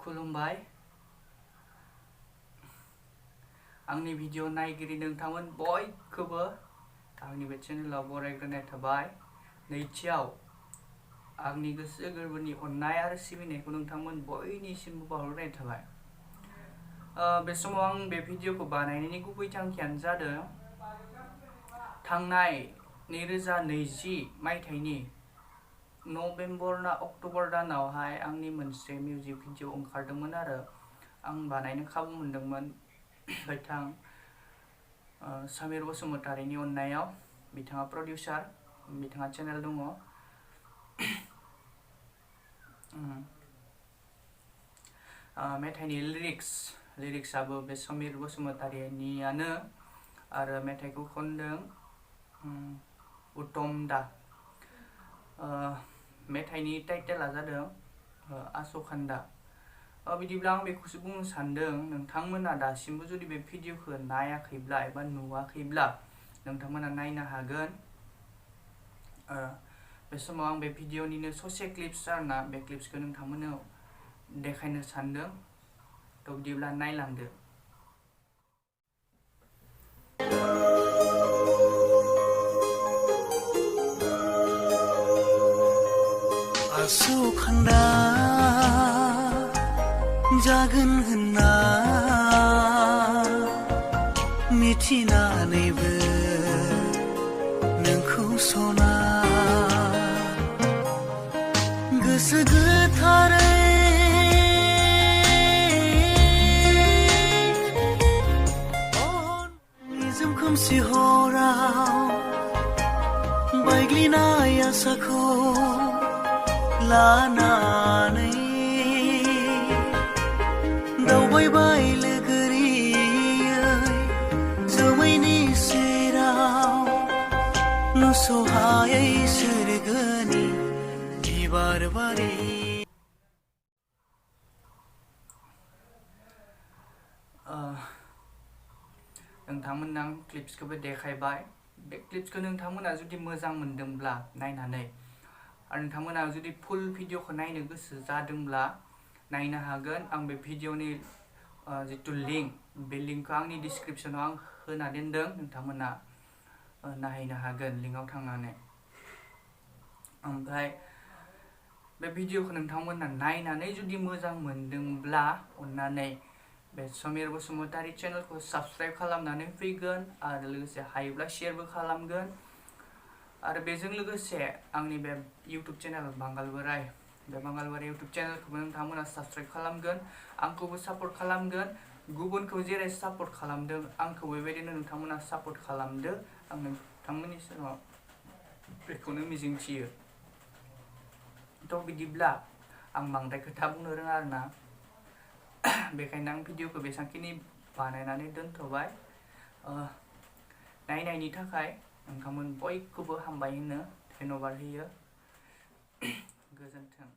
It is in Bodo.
खुलुमबाय आंनि भिडिअ नायगिरि नोंथांमोन बयखौबो आंनि बे चेनेलाव बरायग्रोनाय थाबाय। नैथियाव आंनि गोसो गोरबोनि अननाय आरो सिबिनायखौ नोंथांमोन बयनिसिमबो बावहरनाय थाबाय। बे समाव आं बे भिडिअखौ बानायनायनि गुबै थांखियानो जादों थांनाय 2020 मायथाइनि नभेम्बर ना अक्ट'बर दानावहाय आंनि मोनसे मिउजिक भिडिअ ओंखारदोंमोन आरो आं बानायनो खाबु मोनदोंमोन बिथां सामिर बसुमतारीनि अन्नायाव। बिथाङा प्रडिउसार, बिथाङा चेनेल दङ। मेथाइनि लिरिक्सआबो बे समीर बसुमतारीनियानो आरो मेथाइखौ खनदों उत्तम दा। मेथाइनि टाइटेला जादों आशोखान्दा। बिदिब्ला आं बेखौसो बुंनो सानदों, नोंथांमोना दासिमबो जुदि बे भिडिअखौ नायाखैब्ला एबा नुवाखैब्ला नोंथांमोना नायनो हागोन। बे समाव आं बे भिडिअनिनो ससे क्लिप्स आरोना, बे क्लिप्सखौ नोंथांमोननो देखायनो सानदों। थ' बिदिब्ला नायलांदो। आशोखान्दा जागोन होनना मिथिनानैबो नोंखौ सना गोसो गोथारै निजोम खोमसि हराव बायग्लिनाय आसाखौ लानानै दावबायबाय लोगोरियै जोमैनि सेराव नुस'हायै सोरगोनि बिबार बारि। नोंथांमोननो आं क्लिप्सखौबो देखायबाय। बे क्लिप्सखौ नोंथांमोना जुदि मोजां मोनदोंब्ला नायनानै आरो नोंथांमोना जुदि फुल भिडिअखौ नायनो गोसो जादोंब्ला नायनो हागोन। आं बे भिडिअनि जितु लिंक, बे लिंकखौ आंनि डिसक्रिपसनाव आं होना दोनदों। नोंथांमोना नायनो हागोन लिंकआव थांनानै। ओमफ्राय बे भिडिअखौ नोंथांमोना नायनानै जुदि मोजां मोनदोंब्ला अननानै बे समीर बसुमतारी चेनेलखौ साबस्क्राइब खालामनानै फैगोन आरो लोगोसे हायोब्ला शेयारबो खालामगोन। आरो बेजों लोगोसे आंनि बे इउटुब चेनेल बांगाल बोराइ, बे बांगाल बोराइ इउटुब चेनेलखौबो नोंथांमोना साबस्क्राइब खालामगोन, आंखौबो सापर्ट खालामगोन। गुबुनखौ जेरै सापर्ट खालामदों आंखौ बेबायदिनो नोंथांमोना सापर्ट खालामदो। आं नोंथांमोननि सिगाङाव बेखौनो मिजिंथियो। थ' बिदिब्ला आं बांद्राय खोथा बुंनो रोङा आरोना, बेखायनो आं भिडिअखौ बेसांखिनि बानायनानै दोनथ'बाय। नायनायनि थाखाय नोंथांमोन बयखौबो हामबाय होनो धन्यबाद होयो। गोजोन्थों।